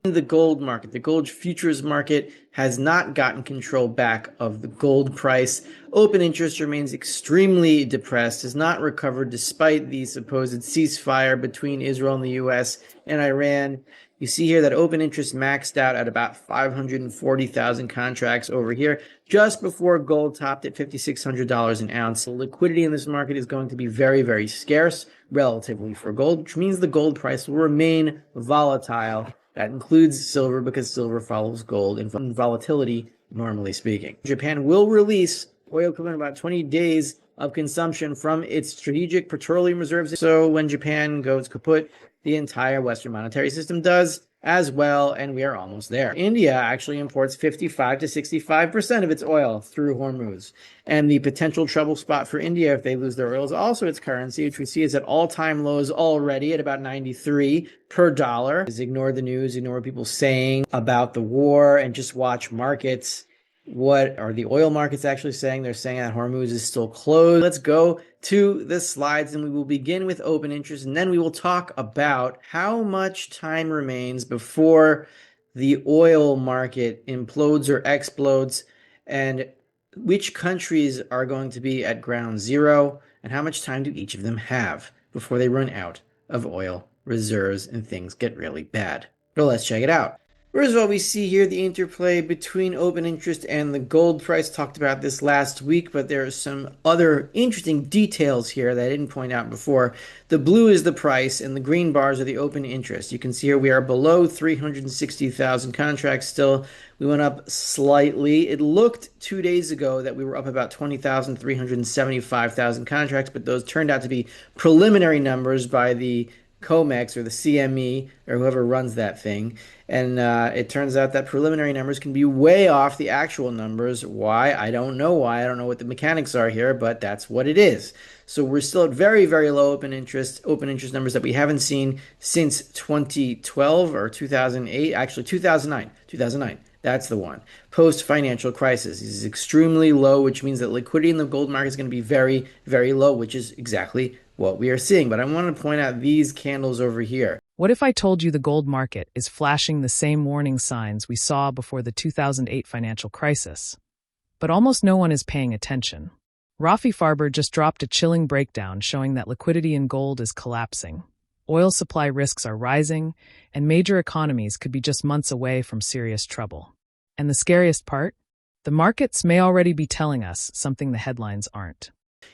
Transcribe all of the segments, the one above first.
The gold market, the gold futures market has not gotten control back of the gold price. Open interest remains extremely depressed, has not recovered despite the supposed ceasefire between Israel and the US and Iran. You see here that open interest maxed out at about 540,000 contracts over here just before gold topped at $5,600 an ounce. The liquidity in this market is going to be very, very scarce relatively for gold, which means the gold price will remain volatile. That includes silver because silver follows gold in volatility, normally speaking. Japan will release oil equivalent about 20 days of consumption from its strategic petroleum reserves. So when Japan goes kaput, the entire Western monetary system does as well, and we are almost there. India actually imports 55 to 65% of its oil through Hormuz. And the potential trouble spot for India if they lose their oil is also its currency, which we see is at all-time lows already at about 93 per dollar. Just ignore the news, ignore what people saying about the war, and just watch markets. What are the oil markets actually saying? They're saying that Hormuz is still closed. Let's go to the slides, and we will begin with open interest, and then we will talk about how much time remains before the oil market implodes or explodes, and which countries are going to be at ground zero, and how much time do each of them have before they run out of oil reserves and things get really bad. So let's check it out. First of all, we see here the interplay between open interest and the gold price. Talked about this last week, but there are some other interesting details here that I didn't point out before. The blue is the price, and the green bars are the open interest. You can see here we are below 360,000 contracts still. We went up slightly. It looked 2 days ago that we were up about 20,000, 375,000 contracts, but those turned out to be preliminary numbers by the COMEX or the CME or whoever runs that thing. And it turns out that preliminary numbers can be way off the actual numbers. Why? I don't know why. I don't know what the mechanics are here, but that's what it is. So we're still at very, very low open interest numbers that we haven't seen since 2012 or 2008. Actually, 2009. 2009. That's the one. Post-financial crisis. This is extremely low, which means that liquidity in the gold market is going to be very, very low, which is exactly what we are seeing. But I want to point out these candles over here. What if I told you the gold market is flashing the same warning signs we saw before the 2008 financial crisis? But almost no one is paying attention. Rafi Farber just dropped a chilling breakdown showing that liquidity in gold is collapsing. Oil supply risks are rising, and major economies could be just months away from serious trouble. And the scariest part? The markets may already be telling us something the headlines aren't.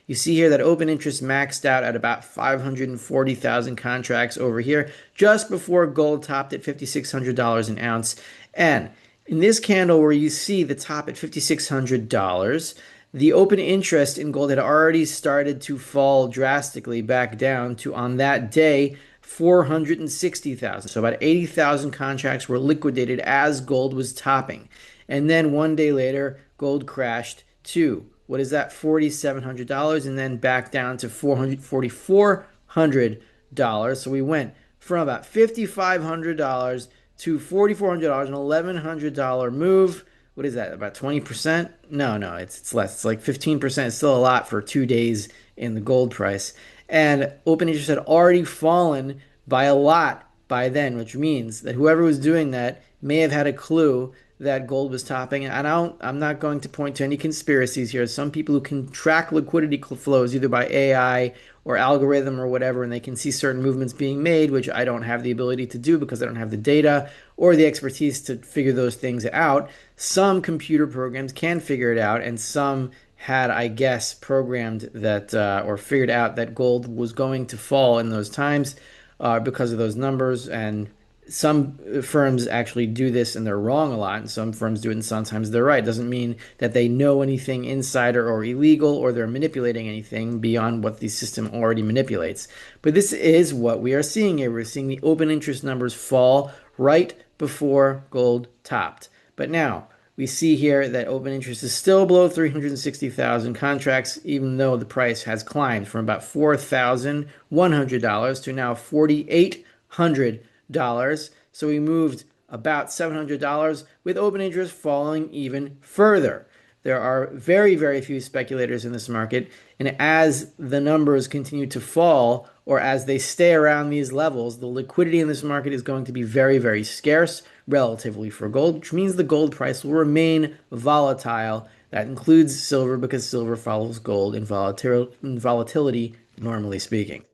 You see here that open interest maxed out at about 540,000 contracts over here, just before gold topped at $5,600 an ounce. And in this candle where you see the top at $5,600, the open interest in gold had already started to fall drastically back down to, on that day, 460,000. So about 80,000 contracts were liquidated as gold was topping. And then one day later, gold crashed to, what is that, $4,700, and then back down to $4,400. So we went from about $5,500 to $4,400, an $1,100 move. What is that, about 20%? No, it's less. It's like 15%. It's still a lot for 2 days in the gold price. And open interest had already fallen by a lot by then, which means that whoever was doing that may have had a clue that gold was topping. And I'm not going to point to any conspiracies here. Some people who can track liquidity flows either by AI or algorithm or whatever, and they can see certain movements being made, which I don't have the ability to do because I don't have the data or the expertise to figure those things out. Some computer programs can figure it out, and some had, I guess, programmed that or figured out that gold was going to fall in those times because of those numbers. And some firms actually do this and they're wrong a lot, and some firms do it and sometimes they're right. It doesn't mean that they know anything insider or illegal or they're manipulating anything beyond what the system already manipulates. But this is what we are seeing here. We're seeing the open interest numbers fall right before gold topped. But now we see here that open interest is still below 360,000 contracts, even though the price has climbed from about $4,100 to now $4,800. So we moved about $700 with open interest falling even further. There are very, very few speculators in this market, and as the numbers continue to fall or as they stay around these levels, the liquidity in this market is going to be very, very scarce relatively for gold, which means the gold price will remain volatile. That includes silver because silver follows gold in volatility, normally speaking.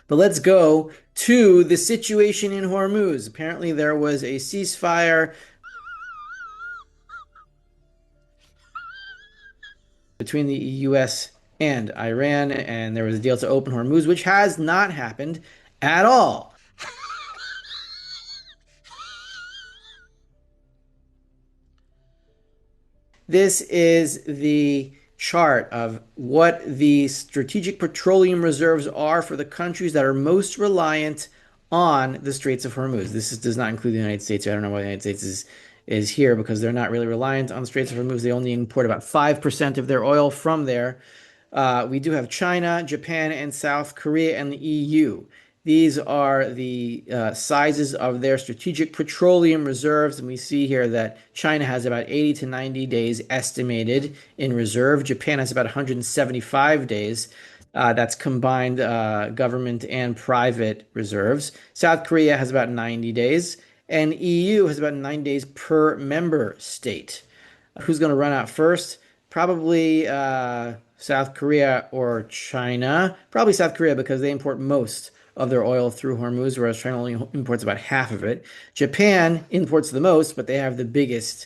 But let's go to the situation in Hormuz. Apparently, there was a ceasefire between the US and Iran, and there was a deal to open Hormuz, which has not happened at all. This is the chart of what the strategic petroleum reserves are for the countries that are most reliant on the Straits of Hormuz. Does not include the United States. I don't know why the United States is here because they're not really reliant on the Straits of Hormuz. They only import about 5% of their oil from there. We do have China, Japan, and South Korea and the EU. These are the sizes of their strategic petroleum reserves. And we see here that China has about 80 to 90 days estimated in reserve. Japan has about 175 days. That's combined government and private reserves. South Korea has about 90 days. And EU has about 9 days per member state. Who's going to run out first? Probably South Korea or China. Probably South Korea because they import most of their oil through Hormuz, whereas China only imports about half of it. Japan imports the most, but they have the biggest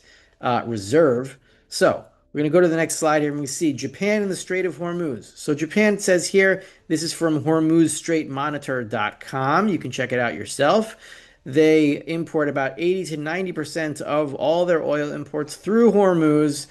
reserve. So we're going to go to the next slide here and we see Japan and the Strait of Hormuz. So Japan says here, this is from HormuzStraitMonitor.com. You can check it out yourself. They import about 80 to 90% of all their oil imports through Hormuz,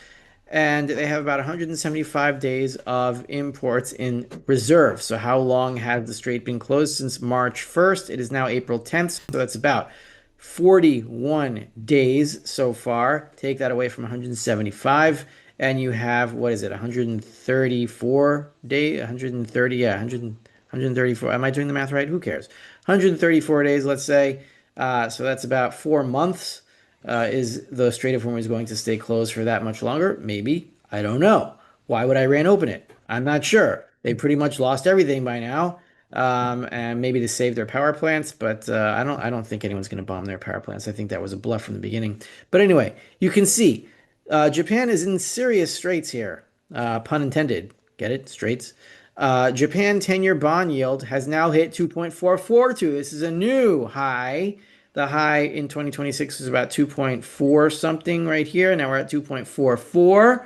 and they have about 175 days of imports in reserve. So how long has the strait been closed? Since March 1st. It is now April 10th, so that's about 41 days so far. Take that away from 175, and you have, what is it, 134 days? 130, yeah, 134. Am I doing the math right? Who cares? 134 days, let's say. So that's about 4 months. Is the Strait of Hormuz going to stay closed for that much longer? Maybe. I don't know. Why would Iran open it? I'm not sure. They pretty much lost everything by now, and maybe to save their power plants. But I don't think anyone's going to bomb their power plants. I think that was a bluff from the beginning. But anyway, you can see Japan is in serious straits here. Pun intended. Get it? Straits. Japan 10-year bond yield has now hit 2.442. This is a new high. The high in 2026 was about 2.4 something right here. Now we're at 2.44.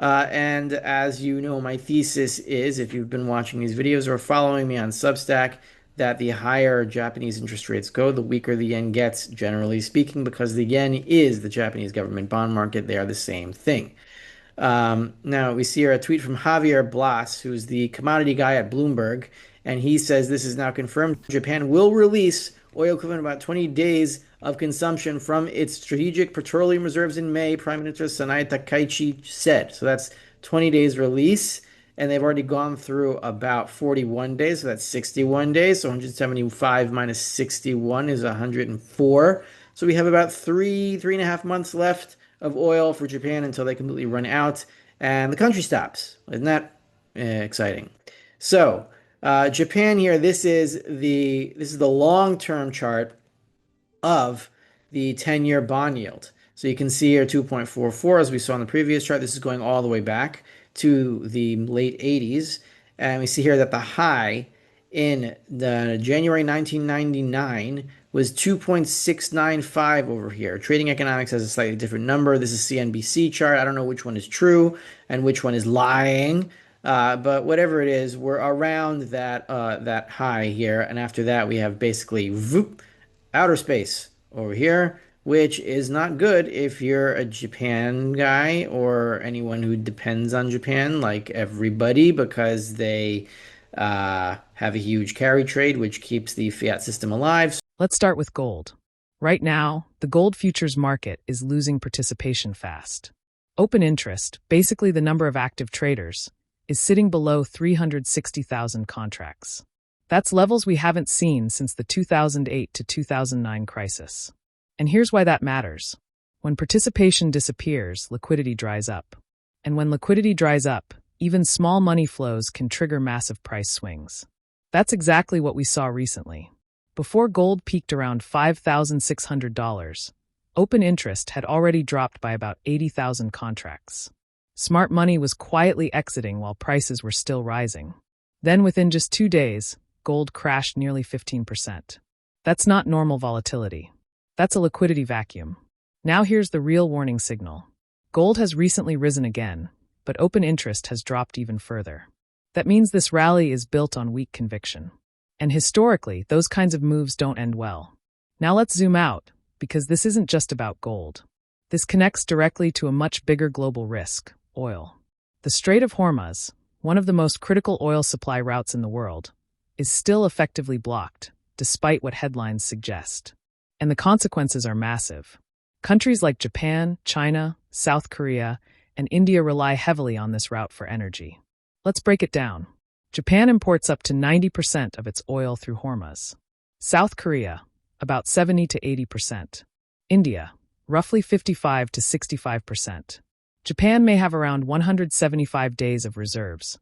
And as you know, my thesis is, if you've been watching these videos or following me on Substack, that the higher Japanese interest rates go, the weaker the yen gets, generally speaking, because the yen is the Japanese government bond market. They are the same thing. Now we see here a tweet from Javier Blas, who's the commodity guy at Bloomberg, and he says this is now confirmed. Japan will release oil equivalent about 20 days of consumption from its strategic petroleum reserves in May, Prime Minister Sanae Takaichi said. So that's 20 days release, and they've already gone through about 41 days, so that's 61 days. So 175 minus 61 is 104. So we have about 3.5 months left of oil for Japan until they completely run out, and the country stops. Isn't that exciting? So Japan here, this is the long-term chart of the 10-year bond yield. So you can see here 2.44 as we saw in the previous chart. This is going all the way back to the late 80s. And we see here that the high in the January 1999 was 2.695 over here. Trading Economics has a slightly different number. This is CNBC chart. I don't know which one is true and which one is lying. But whatever it is, we're around that high here, and after that we have basically outer space over here, which is not good if you're a Japan guy or anyone who depends on Japan, like everybody, because they have a huge carry trade, which keeps the fiat system alive. Let's start with gold. Right now, the gold futures market is losing participation fast. Open interest, basically the number of active traders, is sitting below 360,000 contracts. That's levels we haven't seen since the 2008 to 2009 crisis. And here's why that matters. When participation disappears, liquidity dries up. And when liquidity dries up, even small money flows can trigger massive price swings. That's exactly what we saw recently. Before gold peaked around $5,600, Open interest had already dropped by about 80,000 contracts. Smart money was quietly exiting while prices were still rising. Then, within just 2 days, gold crashed nearly 15%. That's not normal volatility. That's a liquidity vacuum. Now here's the real warning signal. Gold has recently risen again, but open interest has dropped even further. That means this rally is built on weak conviction. And historically, those kinds of moves don't end well. Now let's zoom out, because this isn't just about gold. This connects directly to a much bigger global risk: oil. The Strait of Hormuz, one of the most critical oil supply routes in the world, is still effectively blocked, despite what headlines suggest. And the consequences are massive. Countries like Japan, China, South Korea, and India rely heavily on this route for energy. Let's break it down. Japan imports up to 90% of its oil through Hormuz. South Korea, about 70 to 80%. India, roughly 55 to 65%. Japan may have around 175 days of reserves,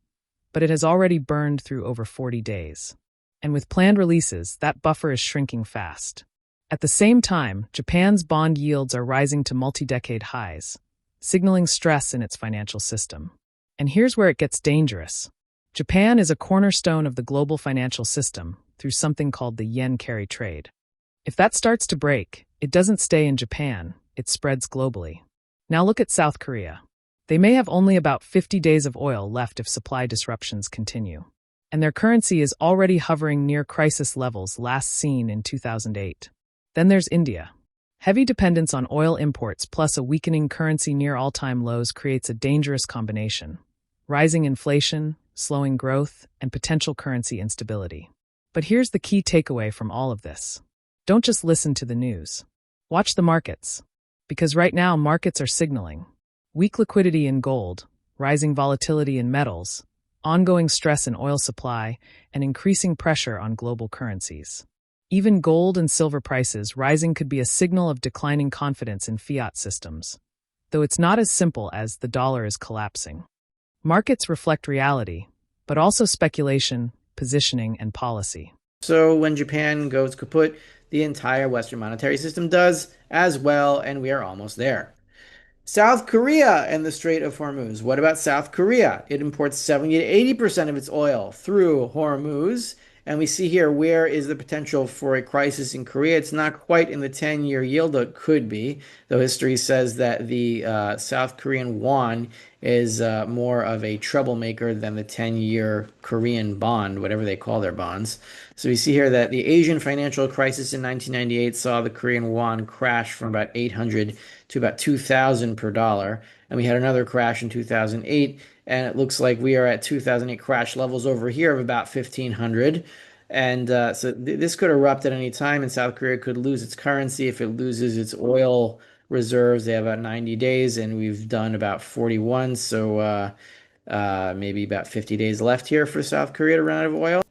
but it has already burned through over 40 days. And with planned releases, that buffer is shrinking fast. At the same time, Japan's bond yields are rising to multi-decade highs, signaling stress in its financial system. And here's where it gets dangerous. Japan is a cornerstone of the global financial system through something called the yen carry trade. If that starts to break, it doesn't stay in Japan, it spreads globally. Now look at South Korea. They may have only about 50 days of oil left if supply disruptions continue. And their currency is already hovering near crisis levels last seen in 2008. Then there's India. Heavy dependence on oil imports plus a weakening currency near all-time lows creates a dangerous combination: rising inflation, slowing growth, and potential currency instability. But here's the key takeaway from all of this. Don't just listen to the news. Watch the markets. Because right now, markets are signaling weak liquidity in gold, rising volatility in metals, ongoing stress in oil supply, and increasing pressure on global currencies. Even gold and silver prices rising could be a signal of declining confidence in fiat systems, though it's not as simple as the dollar is collapsing. Markets reflect reality, but also speculation, positioning, and policy. So when Japan goes kaput, the entire Western monetary system does as well, and we are almost there. South Korea and the Strait of Hormuz. What about South Korea? It imports 70 to 80% of its oil through Hormuz. And we see here, where is the potential for a crisis in Korea? It's not quite in the 10-year yield, though it could be, though history says that the South Korean won is more of a troublemaker than the 10-year Korean bond, whatever they call their bonds. So we see here that the Asian financial crisis in 1998 saw the Korean won crash from about 800 to about 2,000 per dollar. And we had another crash in 2008, and it looks like we are at 2008 crash levels over here of about 1,500. And so this could erupt at any time, and South Korea could lose its currency if it loses its oil reserves. They have about 90 days, and we've done about 41. So maybe about 50 days left here for South Korea to run out of oil.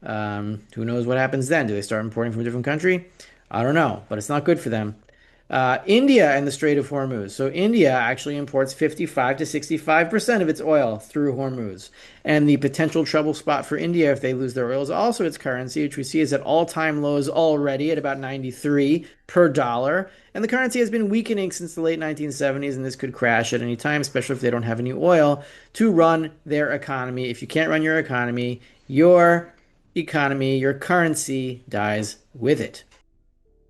Who knows what happens then? Do they start importing from a different country? I don't know, but it's not good for them. India and the Strait of Hormuz. So India actually imports 55 to 65% of its oil through Hormuz. And the potential trouble spot for India if they lose their oil is also its currency, which we see is at all-time lows already at about 93 per dollar. And the currency has been weakening since the late 1970s, and this could crash at any time, especially if they don't have any oil to run their economy. If you can't run your economy, your currency dies with it.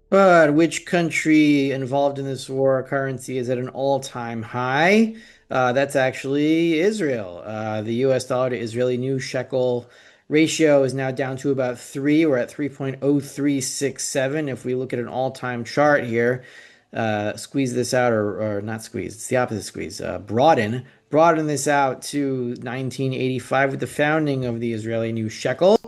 But which country involved in this war currency is at an all-time high? That's actually Israel. The US dollar to Israeli new shekel ratio is now down to about 3. We're at 3.0367. If we look at an all-time chart here, squeeze this out, or not squeeze, it's the opposite squeeze, broaden this out to 1985 with the founding of the Israeli new shekel.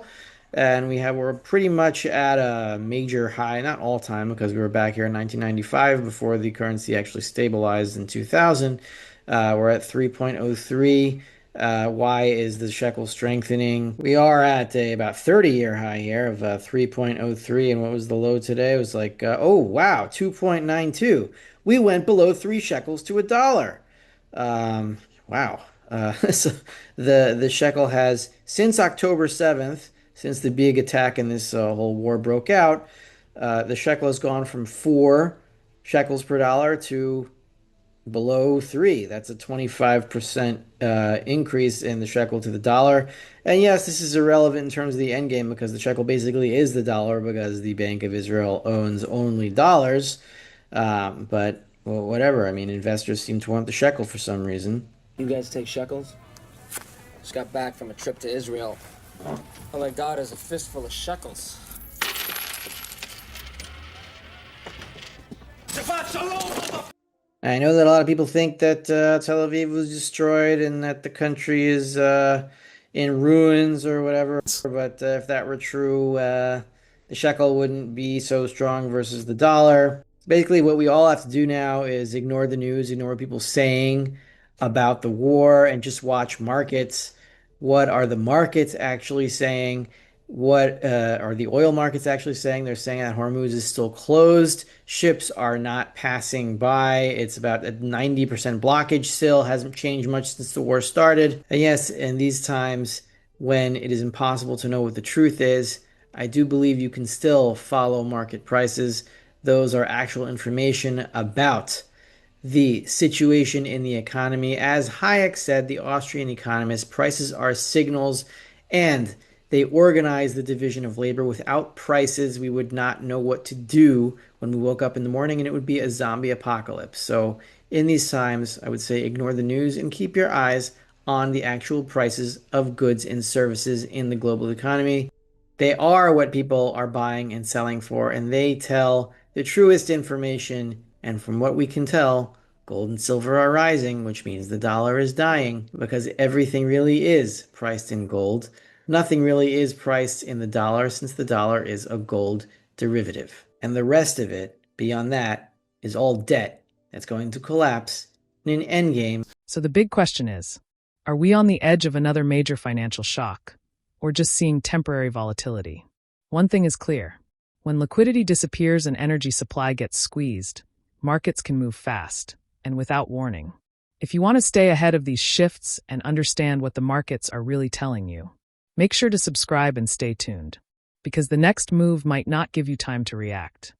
And we're pretty much at a major high, not all time, because we were back here in 1995 before the currency actually stabilized in 2000. We're at 3.03. Why is the shekel strengthening? We are at about 30-year high here of 3.03. And what was the low today? It was like, oh, wow, 2.92. We went below 3 shekels to a dollar. Wow. So the shekel has, since October 7th, since the big attack in this whole war broke out, the shekel has gone from 4 shekels per dollar to below three. That's a 25% increase in the shekel to the dollar. And yes, this is irrelevant in terms of the end game because the shekel basically is the dollar because the Bank of Israel owns only dollars. But well, whatever. I mean, investors seem to want the shekel for some reason. You guys take shekels? Just got back from a trip to Israel. All I got is a fistful of shekels. I know that a lot of people think that Tel Aviv was destroyed and that the country is in ruins or whatever. But if that were true, the shekel wouldn't be so strong versus the dollar. Basically, what we all have to do now is ignore the news, ignore what people saying about the war, and just watch markets. What are the markets actually saying? What are the oil markets actually saying? They're saying that Hormuz is still closed. Ships are not passing by. It's about a 90% blockage still. Hasn't changed much since the war started. And yes, in these times when it is impossible to know what the truth is, I do believe you can still follow market prices. Those are actual information about the situation in the economy. As Hayek said, the Austrian economist, prices are signals and they organize the division of labor. Without prices, we would not know what to do when we woke up in the morning and it would be a zombie apocalypse. So, in these times, I would say ignore the news and keep your eyes on the actual prices of goods and services in the global economy. They are what people are buying and selling for, and they tell the truest information. And from what we can tell, gold and silver are rising, which means the dollar is dying because everything really is priced in gold. Nothing really is priced in the dollar since the dollar is a gold derivative. And the rest of it, beyond that, is all debt that's going to collapse in an endgame. So the big question is, are we on the edge of another major financial shock, or just seeing temporary volatility? One thing is clear. When liquidity disappears and energy supply gets squeezed, markets can move fast and without warning. If you want to stay ahead of these shifts and understand what the markets are really telling you, make sure to subscribe and stay tuned, because the next move might not give you time to react.